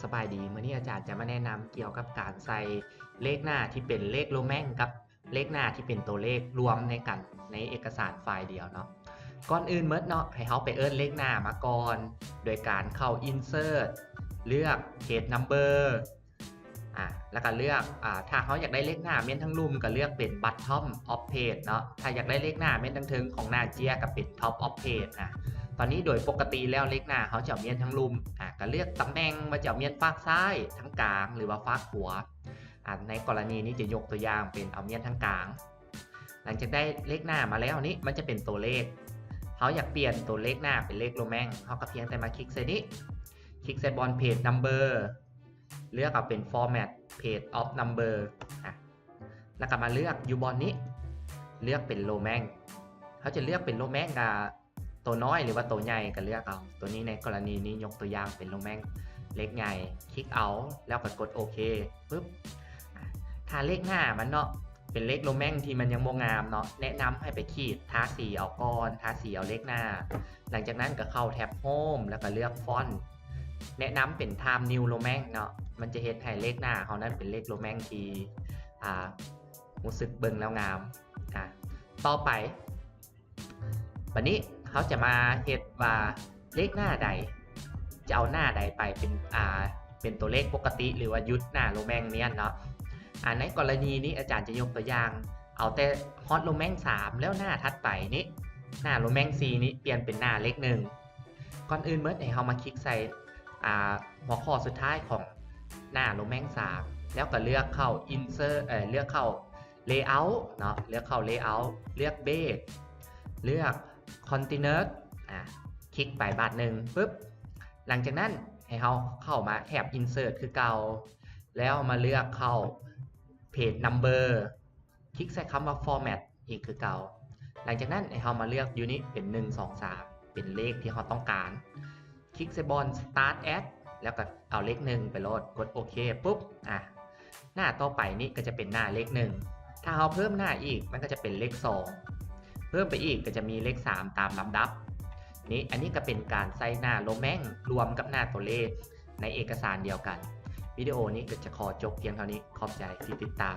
สบายดีเมื่อนี้อาจารย์จะมาแนะนำเกี่ยวกับการใส่เลขหน้าที่เป็นเลขโรแมนกับเลขหน้าที่เป็นตัวเลขรวมในกันในเอกสารไฟล์เดียวเนาะก่อนอื่นเมื่อเนาะให้เขาไปเอิ้นเลขหน้ามาก่อนโดยการเข้า Insert เลือก Page Number แล้วก็เลือกถ้าเขาอยากได้เลขหน้าเม้นทั้งรุมก็เลือกเป็น Bottom of Page เนาะถ้าอยากได้เลขหน้าเม้นทั้งทึงของหน้าเจียก็เป็น Top of Page ตอนนี้โดยปกติแล้วเลขหน้าเขาจะเมียนทั้งรุมก็เลือกตำแหน่งว่าจะเมียนฝากซ้ายทั้งกลางหรือว่าฝากขวาในกรณีนี้จะยกตัวอย่างเป็นเอาเมียนทั้งกลางหลังจากได้เลขหน้ามาแล้วนี้มันจะเป็นตัวเลขเขาอยากเปลี่ยนตัวเลขหน้าเป็นเลขโรแมนเขาก็เพียงแต่มาคลิกใส่นี้คลิกใส่บน Page Number เลือกเอาเป็น Format Page of Number แล้วก็มาเลือกอยู่บนนี้เลือกเป็นโรแมนเขาจะเลือกเป็นโรแมนกับตัวน้อยหรือว่าตัวใหญ่ก็เลือกเอาตัวนี้ในกรณีนี้ยกตัวอย่างเป็นโรแมนเล็กใหญ่คลิกเอาแล้วก็กดโอเคปุ๊บถ้าเลขหน้ามันเนาะเป็นเลขโรแมนที่มันยังโมงามเนาะแนะนำให้ไปขีดทาสีเอาก่อนทาสีเอาเลขหน้าหลังจากนั้นก็เข้าแท็บโฮมแล้วก็เลือกฟอนต์แนะนำเป็น Time New Roman เนาะมันจะเห็นให้เลขหน้าเขานั้นเป็นเลขโรแมนที่รู้สึกเบิ่งแล้วงามต่อไปวันนี้เขาจะมาเห็นว่าเลขหน้าใดจะเอาหน้าใดไปเป็นตัวเลขปกติหรือว่ายุดหน้าโรแมนเนี่ยเนาะในกรณีนี้อาจารย์จะยกตัวอย่างเอาแต่ฮอตโรแมน3แล้วหน้าถัดไปนี้หน้าโรแมน4นี้เปลี่ยนเป็นหน้าเลข1ก่อนอื่นเมื่อให้เรามาคลิกใส่หัวข้อสุดท้ายของหน้าโรแมน3แล้วก็เลือกเข้า Insert เลือกเข้า Layout เนาะเลือกเข้า Layout เลือก Base เลือก Continuous คลิกไปบาทหนึ่งปุ๊บหลังจากนั้นให้เราเข้ามาแถบ Insert คือเก่าแล้วมาเลือกเข้า Page Number คลิกใส่คำว่า Format อีกคือเก่าหลังจากนั้นให้เรามาเลือกยูนิตเป็น1 2 3เป็นเลขที่เราต้องการคลิกใส่บน Start Add แล้วก็เอาเลข1ไปโหลดกดโอเคปุ๊บหน้าต่อไปนี้ก็จะเป็นหน้าเลข1ถ้าเราเพิ่มหน้าอีกมันก็จะเป็นเลข2เพิ่มไปอีกก็จะมีเลข3ตามลำดับนี้อันนี้ก็เป็นการใส่หน้าโรแมนรวมกับหน้าตัวเลขในเอกสารเดียวกันวิดีโอนี้ก็จะขอจบเพียงเท่านี้ขอบใจที่ติดตาม